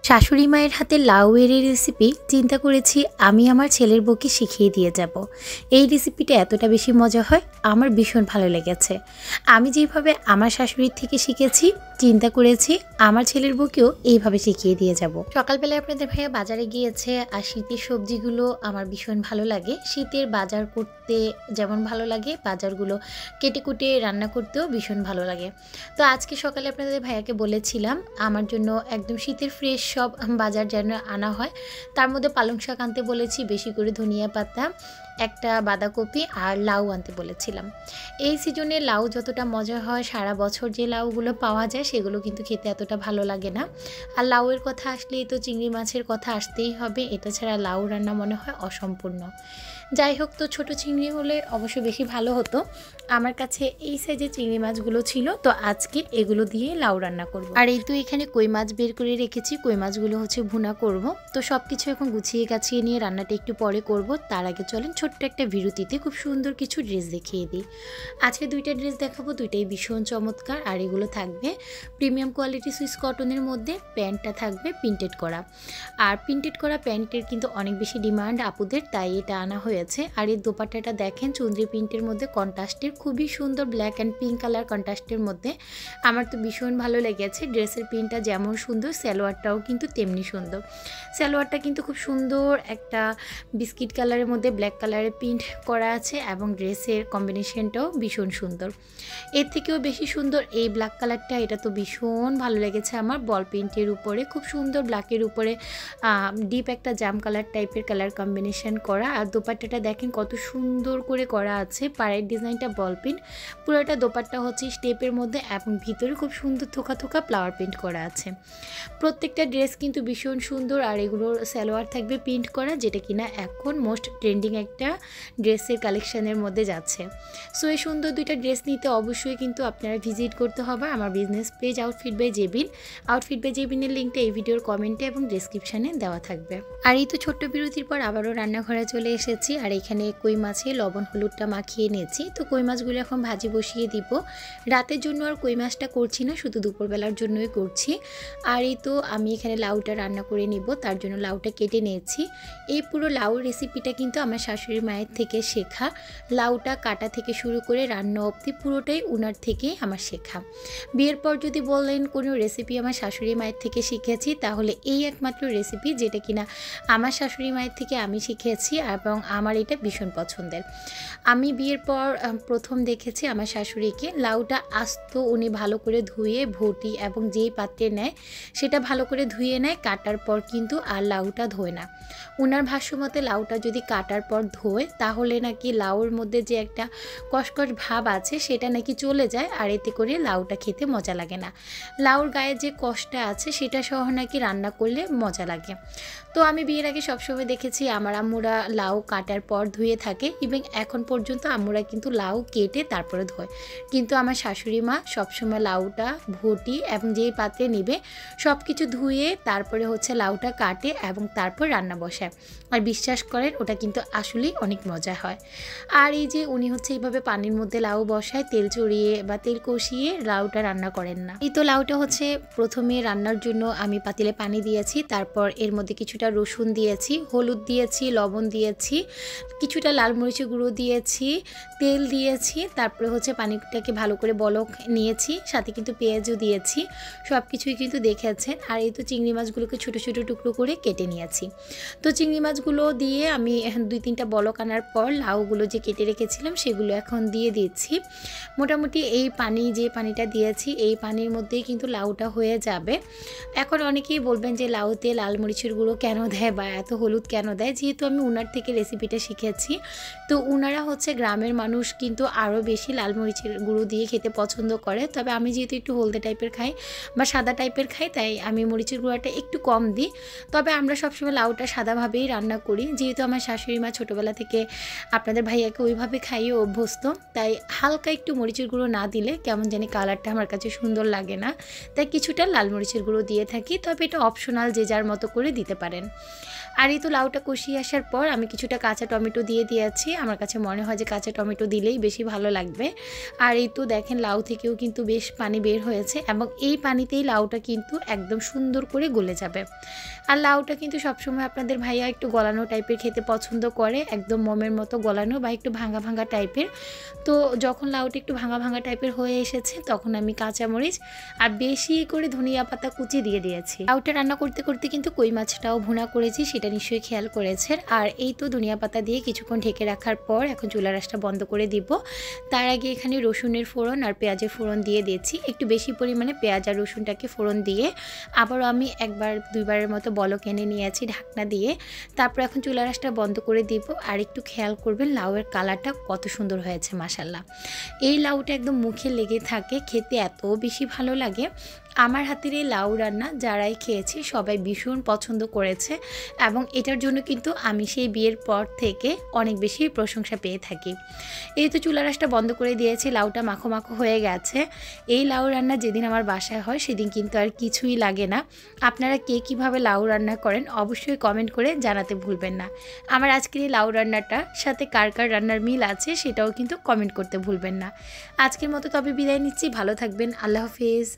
শাশুড়ি মায়ের হাতে লাউয়ের এই রেসিপি চিন্তা করেছি আমি আমার ছেলের বউকে শিখিয়ে দিয়ে যাব। এই রেসিপিটা এতটা বেশি মজা হয়, আমার ভীষণ ভালো লেগেছে। আমি যেভাবে আমার শাশুড়ির থেকে শিখেছি, চিন্তা করেছি আমার ছেলের বউকেও এইভাবে শিখিয়ে দিয়ে যাব। সকালবেলায় আপনাদের ভাইয়া বাজারে গিয়েছে, আর শীতের সবজিগুলো আমার ভীষণ ভালো লাগে। শীতের বাজার করতে যেমন ভালো লাগে, বাজারগুলো কেটে কুটে রান্না করতেও ভীষণ ভালো লাগে। তো আজকে সকালে আপনাদের ভাইয়াকে বলেছিলাম আমার জন্য একদম শীতের ফ্রেশ সব বাজার যেন আনা হয়। তার মধ্যে পালং শাক আনতে বলেছি, বেশি করে ধনিয়া পাতা, একটা বাঁধাকপি আর লাউ আনতে বলেছিলাম। এই সিজনে লাউ যতটা মজা হয়, সারা বছর যে লাউগুলো পাওয়া যায় সেগুলো কিন্তু খেতে এতটা ভালো লাগে না। আর লাউয়ের কথা আসলেই তো চিংড়ি মাছের কথা আসতেই হবে, এটা ছাড়া লাউ রান্না মনে হয় অসম্পূর্ণ। যাই হোক, তো ছোটো চিংড়ি হলে অবশ্য বেশি ভালো হতো। আমার কাছে এই সাইজের চিংড়ি মাছগুলো ছিল, তো আজকে এগুলো দিয়ে লাউ রান্না করব। আর এই তো এখানে কই মাছ বের করে রেখেছি, কই মাছগুলো হচ্ছে ভুনা করব। তো সব কিছু এখন গুছিয়ে গাছিয়ে নিয়ে রান্নাটা একটু পরে করব। তার আগে চলেন ছোট্ট একটা বিরতিতে খুব সুন্দর কিছু ড্রেস দেখিয়ে দিই। আজকে দুইটা ড্রেস দেখাবো, দুইটাই ভীষণ চমৎকার। আর এগুলো থাকবে প্রিমিয়াম কোয়ালিটি সুইস কটনের মধ্যে, প্যান্টটা থাকবে প্রিন্টেড করা। আর প্রিন্টেড করা প্যান্টের কিন্তু অনেক বেশি ডিমান্ড আপুদের, তাই এটা আনা হয়েছে। আর এই দোপাট্টাটা দেখেন চুনরি প্রিন্টের মধ্যে কন্ট্রাস্টের, খুবই সুন্দর ব্ল্যাক অ্যান্ড পিঙ্ক কালার কন্ট্রাস্টের মধ্যে। আমার তো ভীষণ ভালো লেগেছে। ড্রেসের প্রিন্টটা যেমন সুন্দর, সালোয়ারটাও কিন্তু তেমনি সুন্দর। সালোয়ারটা কিন্তু খুব সুন্দর একটা বিস্কিট কালারের মধ্যে ব্ল্যাক কালারের প্রিন্ট করা আছে, এবং ড্রেসের কম্বিনেশনটাও ভীষণ সুন্দর। এর থেকেও বেশি সুন্দর এই ব্ল্যাক কালারটা, এটা তো ভীষণ ভালো লেগেছে আমার। বল প্রিন্টের উপরে খুব সুন্দর ব্ল্যাকের উপরে ডিপ একটা জাম কালার টাইপের কালার কম্বিনেশন করা। আর দোপাট্টাটা দেখেন কত সুন্দর করে করা আছে, পাড়ের ডিজাইনটা বল প্রিন্ট, পুরোটা দোপাট্টা হচ্ছে স্টেপের মধ্যে, এবং ভিতরে খুব সুন্দর থোকা থোকা ফ্লাওয়ার প্রিন্ট করা আছে। প্রত্যেকটা ড্রেস কিন্তু ভীষণ সুন্দর। আর এগুলোর সালোয়ার থাকবে প্রিন্ট করা, যেটা কিনা এখন মোস্ট ট্রেন্ডিং একটা ড্রেসের কালেকশনের মধ্যে যাচ্ছে। সো এই সুন্দর দুইটা ড্রেস নিতে অবশ্যই কিন্তু আপনারা ভিজিট করতে হবে আমার business page outfit by Jebin. Outfit by জেবিনের লিঙ্কটা এই ভিডিওর কমেন্টে এবং ডেসক্রিপশানে দেওয়া থাকবে। আর এই তো ছোট্ট বিরতির পর আবারও রান্নাঘরে চলে এসেছি। আর এখানে কই মাছে লবণ হলুদটা মাখিয়ে নিয়েছি। তো কই মাছগুলো এখন ভাজি বসিয়ে দিব। রাতের জন্য আর কই মাছটা করছি না, শুধু দুপুরবেলার জন্যই করছি। আর এই তো আমি এখানে লাউটা রান্না করে নিব, তার জন্য লাউটা কেটে নিয়েছি। এই পুরো লাউ রেসিপিটা কিন্তু আমার শাশুড়ি মায়ের থেকে শেখা। লাউটা কাটা থেকে শুরু করে রান্না অবধি পুরোটাই উনার থেকেই আমার শেখা। বিয়ের পর যদি বলেন কোনো রেসিপি আমার শাশুড়ি মায়ের থেকে শিখেছি, তাহলে এই একমাত্র রেসিপি যেটা কিনা আমার শাশুড়ি মায়ের থেকে আমি শিখেছি, এবং আমার এটা ভীষণ পছন্দের। আমি বিয়ের পর প্রথম দেখেছি আমার শাশুড়িকে লাউটা আস্ত উনি ভালো করে ধুয়ে ভটি এবং যেই পাত্রে নেয় সেটা ভালো করে ধুয়ে নেয়, কাটার পর কিন্তু আর লাউটা ধোয় না। উনার ভাষ্যমতে লাউটা যদি কাটার পর ধোয় তাহলে নাকি লাউর মধ্যে যে একটা কষকষ ভাব আছে সেটা নাকি চলে যায়, আর এতে করে লাউটা খেতে মজা লাগে না। লাউর গায়ে যে কষটা আছে সেটা সহ নাকি রান্না করলে মজা লাগে। তো আমি বিয়ের আগে সবসময় দেখেছি আমার আম্মুরা লাউ কাটার পর ধুয়ে থাকে, এবং এখন পর্যন্ত আম্মুরা কিন্তু লাউ কেটে তারপরে ধোয়। কিন্তু আমার শাশুড়ি মা সবসময় লাউটা ভটি এবং যেই পাত্রে নিবে সব কিছু ধুয়ে তারপরে হচ্ছে লাউটা কাটে এবং তারপর রান্না বসায়। আর বিশ্বাস করেন ওটা কিন্তু আসলেই অনেক মজা হয়। আর এই যে উনি হচ্ছে এইভাবে পানির মধ্যে লাউ বসায়, তেল চড়িয়ে বা তেল কষিয়ে লাউটা রান্না করেন না। এই তো লাউটা হচ্ছে প্রথমে রান্নার জন্য আমি পাতিলে পানি দিয়েছি, তারপর এর মধ্যে কিছুটা রসুন দিয়েছি, হলুদ দিয়েছি, লবণ দিয়েছি, কিছুটা লাল মরিচের গুঁড়ো দিয়েছি, তেল দিয়েছি, তারপরে হচ্ছে পানিটাকে ভালো করে বলক নিয়েছি, সাথে কিন্তু পেঁয়াজও দিয়েছি। সব কিছুই কিন্তু দেখেছেন। আর এই তো চিংড়ি মাছগুলোকে ছোটো ছোটো টুকরো করে কেটে নিয়েছি। তো চিংড়ি মাছগুলো দিয়ে আমি 2-3টা বলক আনার পর লাউগুলো যে কেটে রেখেছিলাম সেগুলো এখন দিয়ে দিচ্ছি। মোটামুটি এই যে পানিটা দিয়েছি এই পানির মধ্যেই কিন্তু লাউটা হয়ে যাবে। এখন অনেকেই বলবেন যে লাউতে লাল মরিচের গুঁড়ো কেন দেয় বা এত হলুদ কেন দেয়, যেহেতু আমি উনার থেকে রেসিপিটা শিখেছি। তো উনারা হচ্ছে গ্রামের মানুষ কিন্তু আরও বেশি লাল মরিচের গুঁড়ো দিয়ে খেতে পছন্দ করে, তবে আমি যেহেতু একটু হলদে টাইপের খাই বা সাদা টাইপের খাই, তাই আমি মরিচের গুঁড়োটা একটু কম দিই। তবে আমরা সবসময় লাউটা সাদাভাবেই রান্না করি, যেহেতু আমার শাশুড়ি মা ছোটোবেলা থেকে আপনাদের ভাইয়াকে ওইভাবে খাইয়ে অভ্যস্ত, তাই হালকা একটু মরিচের গুঁড়ো না দিলে কেমন জানি কালারটা আমার কাছে সুন্দর লাগে না, তাই কিছুটা লাল মরিচের গুঁড়ো দিয়ে থাকি। তবে এটা অপশনাল, যে যার মতো করে দিতে পারেন। আর এই তো লাউটা কষিয়ে আসার পর আমি কিছুটা কাঁচা টমেটো দিয়ে দিয়েছি। আমার কাছে মনে হয় যে কাঁচা টমেটো দিলেই বেশি ভালো লাগবে। আর এই তো দেখেন লাউ থেকেও কিন্তু বেশ পানি বের হয়েছে এবং এই পানিতেই লাউটা কিন্তু একদম সুন্দর করে গলে যাবে। আর লাউটা কিন্তু সবসময় আপনাদের ভাইয়া একটু গলানো টাইপের খেতে পছন্দ করে, একদম মোমের মতো গলানো বা একটু ভাঙা ভাঙা টাইপের। তো যখন লাউটা একটু ভাঙা ভাঙা টাইপের হয়ে এসেছে তখন আমি কাঁচামরিচ আর বেশি করে ধনিয়া পাতা কুচি দিয়ে দিয়েছি। লাউটা রান্না করতে করতে কিন্তু কই মাছটাও ভুনা করেছি, সেটা নিশ্চয়ই খেয়াল করেছেন। আর এই তো ধনিয়া পাতা দিয়ে কিছুক্ষণ ঢেকে রাখার পর এখন চুলার আঁচটা বন্ধ করে দিব। তার আগে এখানে রসুনের ফোড়ন আর পেঁয়াজের ফোড়ন দিয়ে দিয়েছি। একটু বেশি পরিমাণে পেঁয়াজ আর রসুনটাকে ফোড়ন দিয়ে আবারও আমি একবার দুইবারের মতো বলক এনে নিয়েছি ঢাকনা দিয়ে। তারপর এখন চুলার আঁচটা বন্ধ করে দিব। আর একটু খেয়াল করবেন লাউয়ের কালারটা কত সুন্দর হয়েছে মাশাআল্লাহ। এই লাউটা একদম মুখে লেগে থাকে, খেতে এত বেশি ভালো লাগে। আমার হাতের এই লাউ রান্না যারাই খেয়েছে সবাই ভীষণ পছন্দ করেছে এবং এটার জন্য কিন্তু আমি সেই বিয়ের পর থেকে অনেক বেশি প্রশংসা পেয়ে থাকি। এই তো চুলার আঁচটা বন্ধ করে দিয়েছি, লাউটা মাখো মাখো হয়ে গেছে। এই লাউ রান্না যেদিন আমার বাসায় হয় সেদিন কিন্তু আর কিছুই লাগে না। আপনারা কে কীভাবে লাউ রান্না করেন অবশ্যই কমেন্ট করে জানাতে ভুলবেন না। আমার আজকের এই লাউ রান্নাটার সাথে কার কার রান্নার মিল আছে সেটাও কিন্তু কমেন্ট করতে ভুলবেন না। আজকের মতো তবে বিদায় নিচ্ছি, ভালো থাকবেন, আল্লাহ হাফেজ।